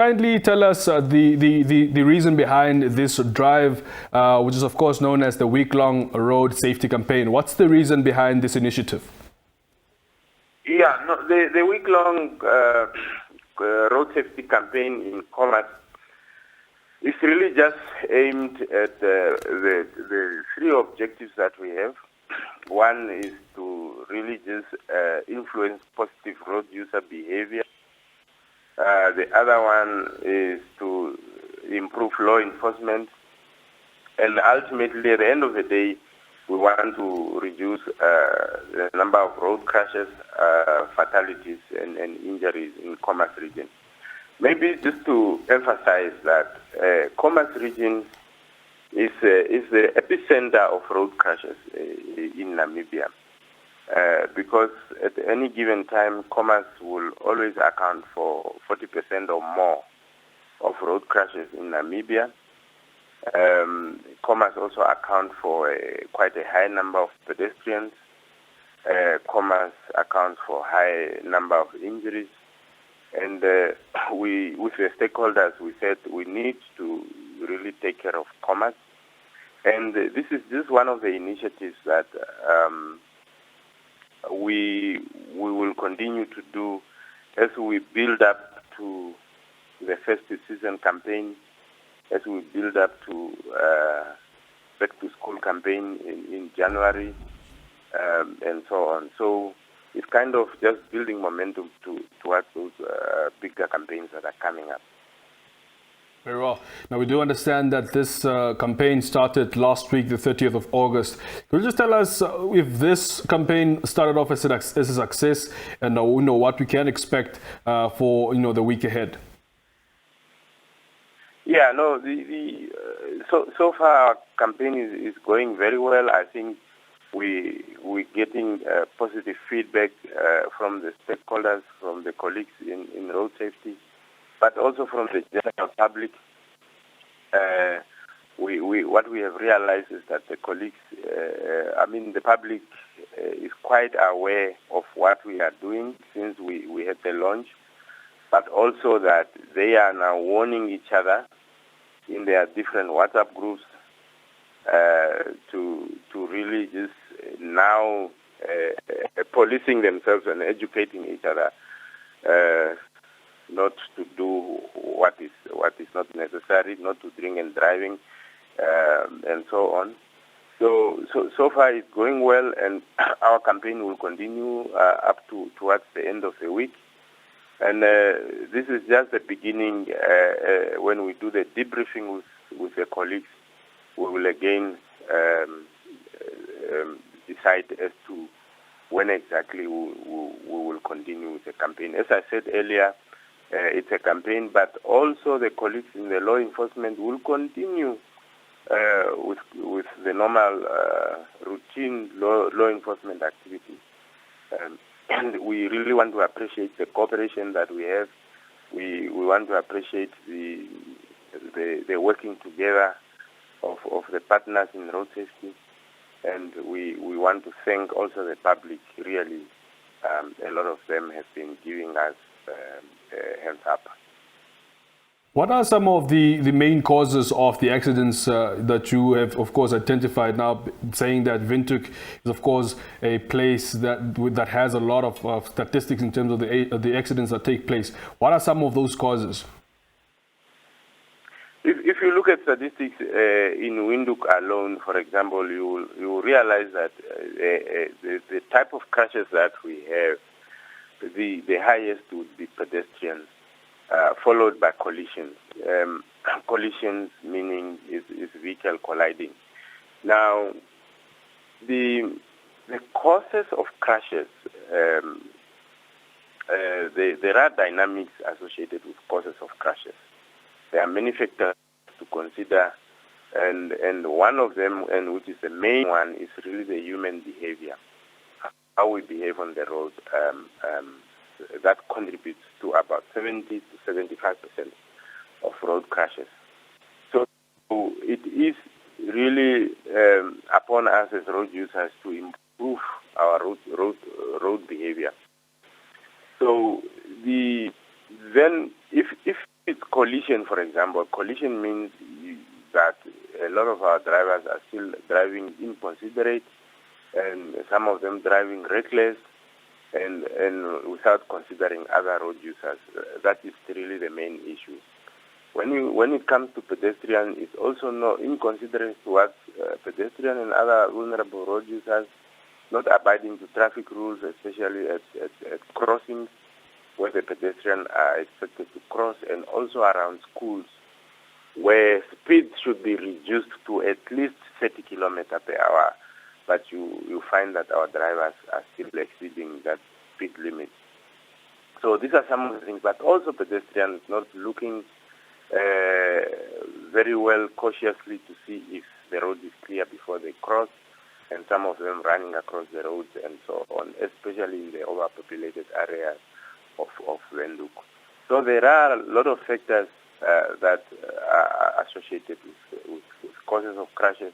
Kindly tell us the reason behind this drive, which is of course known as the week-long road safety campaign. What's the reason behind this initiative? Yeah, no, the week-long road safety campaign in Khomas is really just aimed at the three objectives that we have. One is to really just influence positive road user behavior. The other one is to improve law enforcement. And ultimately, at the end of the day, we want to reduce the number of road crashes, fatalities, and injuries in Khomas region. Maybe just to emphasize that Khomas region is the epicenter of road crashes in Namibia. Because at any given time, Khomas will always account for 40% or more of road crashes in Namibia. Khomas also account for quite a high number of pedestrians. Khomas accounts for high number of injuries. And with the stakeholders, we said we need to really take care of Khomas. And this is just one of the initiatives that we will continue to do as we build up to the festive season campaign, as we build up to back to school campaign in January, and so on. So it's kind of just building momentum towards those bigger campaigns that are coming up. Very well. Now, we do understand that this campaign started last week, the 30th of August. Could you just tell us if this campaign started off as a success and what we can expect for the week ahead? Yeah, no, so far our campaign is going very well. I think we're getting positive feedback from the stakeholders, from the colleagues in road safety, but also from the general public. What we have realized is that the colleagues, the public is quite aware of what we are doing since we had the launch, but also that they are now warning each other in their different WhatsApp groups to really just now policing themselves and educating each other not to do what is not necessary, not to drink and driving, and so on. So far it's going well, and our campaign will continue up towards the end of the week. And this is just the beginning. When we do the debriefing with the colleagues, we will again decide as to when exactly we will continue with the campaign. As I said earlier, it's a campaign, but also the colleagues in the law enforcement will continue with the normal routine law enforcement activities. And we really want to appreciate the cooperation that we have. We want to appreciate the working together of the partners in road safety. And we want to thank also the public. Really, a lot of them have been giving us hands up. What are some of the main causes of the accidents that you have, of course, identified now, saying that Windhoek is, of course, a place that has a lot of statistics in terms of the accidents that take place? What are some of those causes? If you look at statistics in Windhoek alone, for example, you will realize that the type of crashes that we have, the highest would be pedestrians, followed by collisions. Collisions meaning is vehicle colliding. Now, the causes of crashes, there are dynamics associated with causes of crashes. There are many factors to consider, and one of them, and which is the main one, is really the human behavior, how we behave on the road. That contributes to about 70 to 75% of road crashes. So it is really upon us as road users to improve our road behavior. So if it's collision, for example. Collision means that a lot of our drivers are still driving inconsiderate, and some of them driving reckless, and without considering other road users. That is really the main issue. When it comes to pedestrian, it's also not inconsiderate towards pedestrian and other vulnerable road users, not abiding to traffic rules, especially at crossings where the pedestrians are expected to cross, and also around schools where speed should be reduced to at least 30 kilometers per hour. But you find that our drivers are still exceeding that speed limit. So these are some of the things, but also pedestrians not looking very well cautiously to see if the road is clear before they cross, and some of them running across the roads and so on, especially in the overpopulated areas of Windhoek. So there are a lot of factors that are associated with causes of crashes,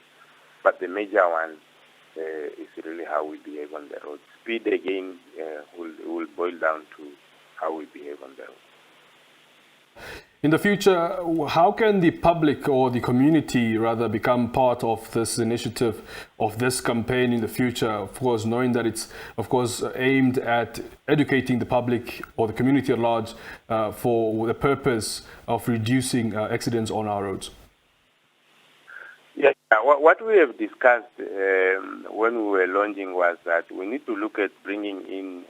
but the major one is really how we behave on the road. Speed, again, will boil down to how we behave on the road. In the future, how can the public or the community rather become part of this initiative, of this campaign in the future? Of course, knowing that it's, of course, aimed at educating the public or the community at large for the purpose of reducing accidents on our roads. Yeah, what we have discussed when we were launching was that we need to look at bringing in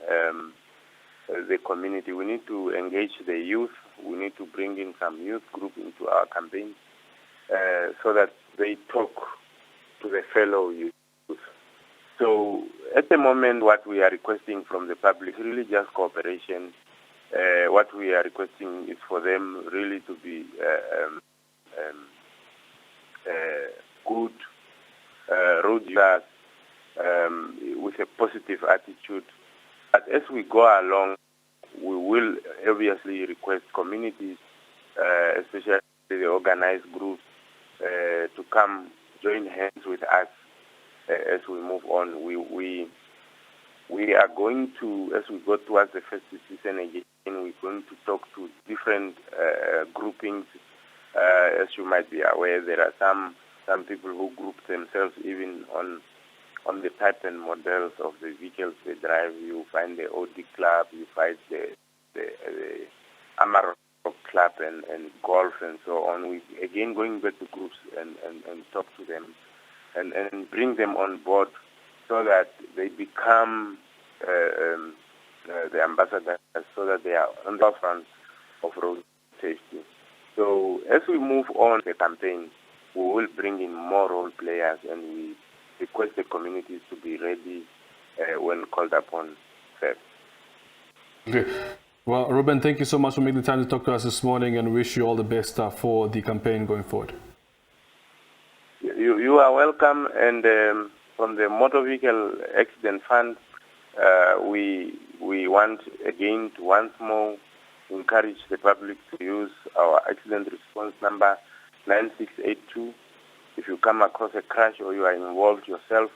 the community. We need to engage the youth. We need to bring in some youth group into our campaign so that they talk to the fellow youth. So at the moment, what we are requesting from the public is really just cooperation. What we are requesting is for them really to be good road users with a positive attitude. But as we go along, we will obviously request communities, especially the organized groups, to come join hands with us as we move on. We are going to, as we go towards the festive season again, we're going to talk to different groupings. As you might be aware, there are some people who group themselves even on the type and models of the vehicles they drive. You find the OD Club, you find the Amarok Club and golf and so on. We again going back to groups and talk to them and bring them on board so that they become the ambassadors, so that they are on the front of road safety. So as we move on the campaign, we will bring in more role players, and we request the communities to be ready when called upon first. Okay. Well, Ruben, thank you so much for making the time to talk to us this morning, and wish you all the best for the campaign going forward. You are welcome, and from the Motor Vehicle Accident Fund, we want again to once more encourage the public to use our accident response number 9682. If you come across a crash or you are involved yourself,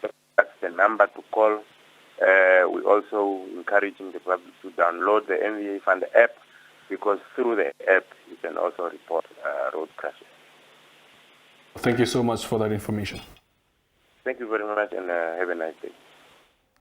that's the number to call. We're also encouraging the public to download the MVA Fund app, because through the app you can also report road crashes. Thank you so much for that information. Thank you very much, and have a nice day.